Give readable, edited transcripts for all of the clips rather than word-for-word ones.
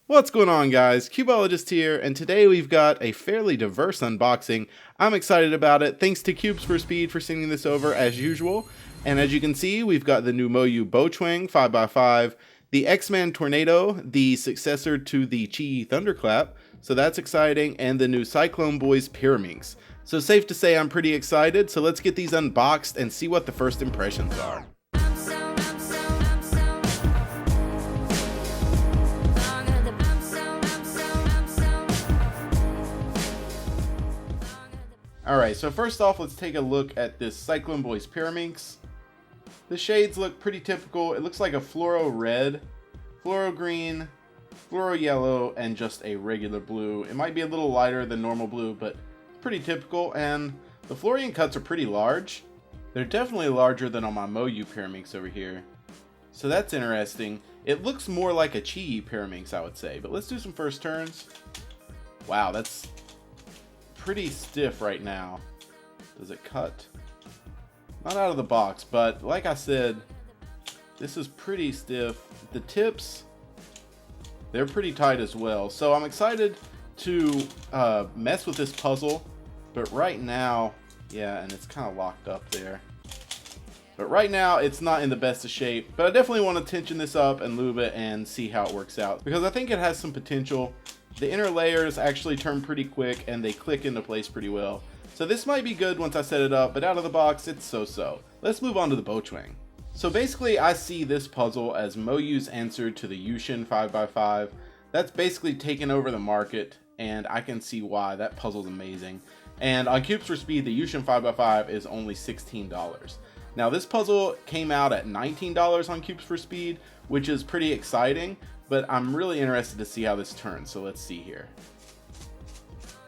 What's going on, guys? Cubeologist here, and today we've got a fairly diverse unboxing. I'm excited about it. Thanks to Cubes for Speed for sending this over as usual. And as you can see, we've got the new MoYu BoChuang 5x5, the Xman Tornado, the successor to the Chi Thunderclap, so that's exciting, and the new Cyclone boys Pyraminx. So safe to say I'm pretty excited, so let's get these unboxed and see what the first impressions are. Alright, so first off, let's take a look at this Cyclone boys Pyraminx. The shades look pretty typical. It looks like a fluoro red, fluoro green, fluoro yellow, and just a regular blue. It might be a little lighter than normal blue, but pretty typical. And the fluorine cuts are pretty large. They're definitely larger than on my MoYu Pyraminx over here. So that's interesting. It looks more like a Chi Pyraminx, I would say. But let's do some first turns. Wow, that's pretty stiff right now. Does it cut? Not out of the box, but like I said, this is pretty stiff. The tips, they're pretty tight as well. So I'm excited to mess with this puzzle, but right now, yeah, and it's kind of locked up there. But right now, it's not in the best of shape, but I definitely want to tension this up and lube it and see how it works out, because I think it has some potential. The inner layers actually turn pretty quick and they click into place pretty well. So this might be good once I set it up, but out of the box, it's so-so. Let's move on to the BoChuang. So basically, I see this puzzle as MoYu's answer to the Yushin 5x5. That's basically taken over the market, and I can see why. That puzzle's amazing. And on Cubes for Speed, the Yushin 5x5 is only $16. Now this puzzle came out at $19 on Cubes for Speed, which is pretty exciting, but I'm really interested to see how this turns, so let's see here.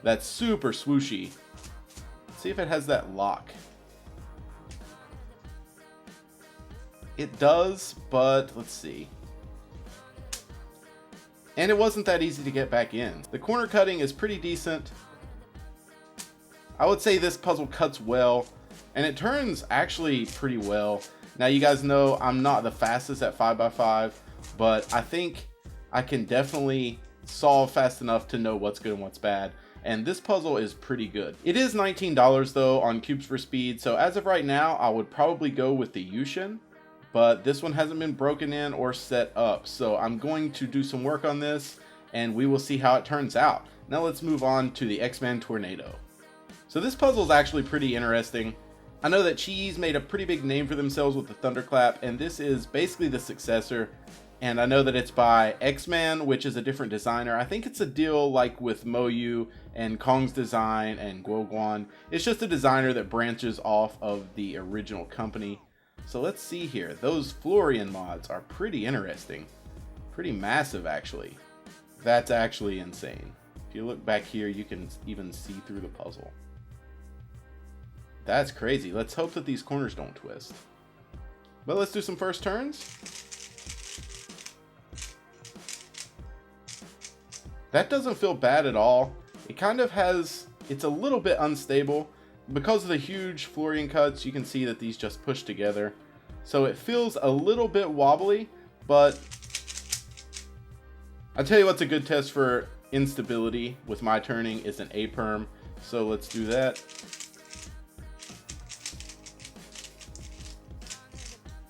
That's super swooshy. Let's see if it has that lock. It does, but let's see. And it wasn't that easy to get back in. The corner cutting is pretty decent. I would say this puzzle cuts well, and it turns actually pretty well. Now you guys know I'm not the fastest at 5x5, but I think I can definitely solve fast enough to know what's good and what's bad. And this puzzle is pretty good. It is $19 though on Cubes for Speed, so as of right now, I would probably go with the Yushin, but this one hasn't been broken in or set up. So I'm going to do some work on this and we will see how it turns out. Now let's move on to the Xman Tornado. So this puzzle is actually pretty interesting. I know that Chi's made a pretty big name for themselves with the Thunderclap, and this is basically the successor. And I know that it's by Xman, which is a different designer. I think it's a deal like with MoYu and Kong's Design and Guoguan. It's just a designer that branches off of the original company. So let's see here. Those Florian mods are pretty interesting. Pretty massive, actually. That's actually insane. If you look back here, you can even see through the puzzle. That's crazy. Let's hope that these corners don't twist. But let's do some first turns. That doesn't feel bad at all. It kind of has, it's a little bit unstable. Because of the huge Florian cuts, you can see that these just push together. So it feels a little bit wobbly, but I'll tell you what's a good test for instability with my turning is an A-perm. So let's do that.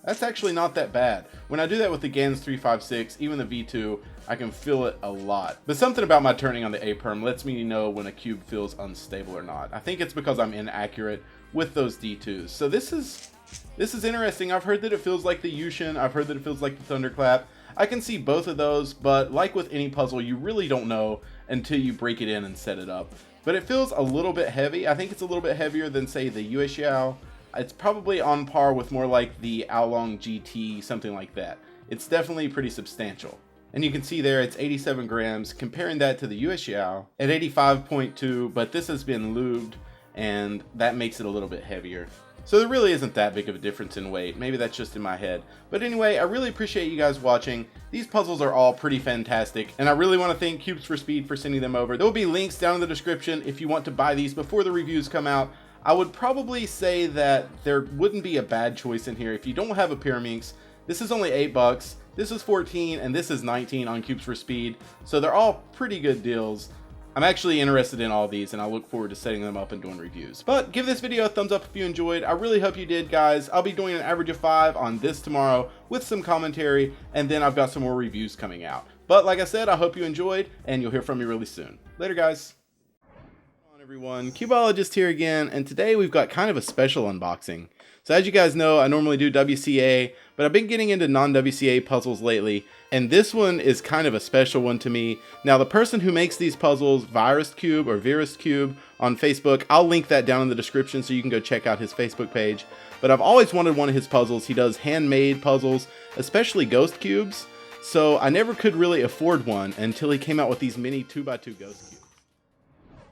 That's actually not that bad. When I do that with the GANS 356, even the V2, I can feel it a lot. But something about my turning on the A-perm lets me know when a cube feels unstable or not. I think it's because I'm inaccurate with those D2s. So this is interesting. I've heard that it feels like the Yushin. I've heard that it feels like the Thunderclap. I can see both of those, but like with any puzzle, you really don't know until you break it in and set it up. But it feels a little bit heavy. I think it's a little bit heavier than, say, the Yuexiao. It's probably on par with more like the Aolong GT, something like that. It's definitely pretty substantial. And you can see there it's 87 grams, comparing that to the Yuexiao at 85.2, but this has been lubed and that makes it a little bit heavier. So there really isn't that big of a difference in weight. Maybe that's just in my head. But anyway, I really appreciate you guys watching. These puzzles are all pretty fantastic, and I really want to thank Cubes for Speed for sending them over. There will be links down in the description if you want to buy these before the reviews come out. I would probably say that there wouldn't be a bad choice in here. If you don't have a Pyraminx, This is only $8. This is 14, and this is 19 on Cubes for Speed. So they're all pretty good deals. I'm actually interested in all these, and I look forward to setting them up and doing reviews. But give this video a thumbs up if you enjoyed. I really hope you did, guys. I'll be doing an average of 5 on this tomorrow with some commentary, and then I've got some more reviews coming out. But like I said, I hope you enjoyed, and you'll hear from me really soon. Later, guys. Come on, everyone. Cubeologist here again, and today we've got kind of a special unboxing. So as you guys know, I normally do WCA, but I've been getting into non-WCA puzzles lately, and this one is kind of a special one to me. Now, the person who makes these puzzles, VirusCube or VirusCube on Facebook, I'll link that down in the description so you can go check out his Facebook page. But I've always wanted one of his puzzles. He does handmade puzzles, especially ghost cubes. So I never could really afford one until he came out with these mini 2x2 ghost cubes.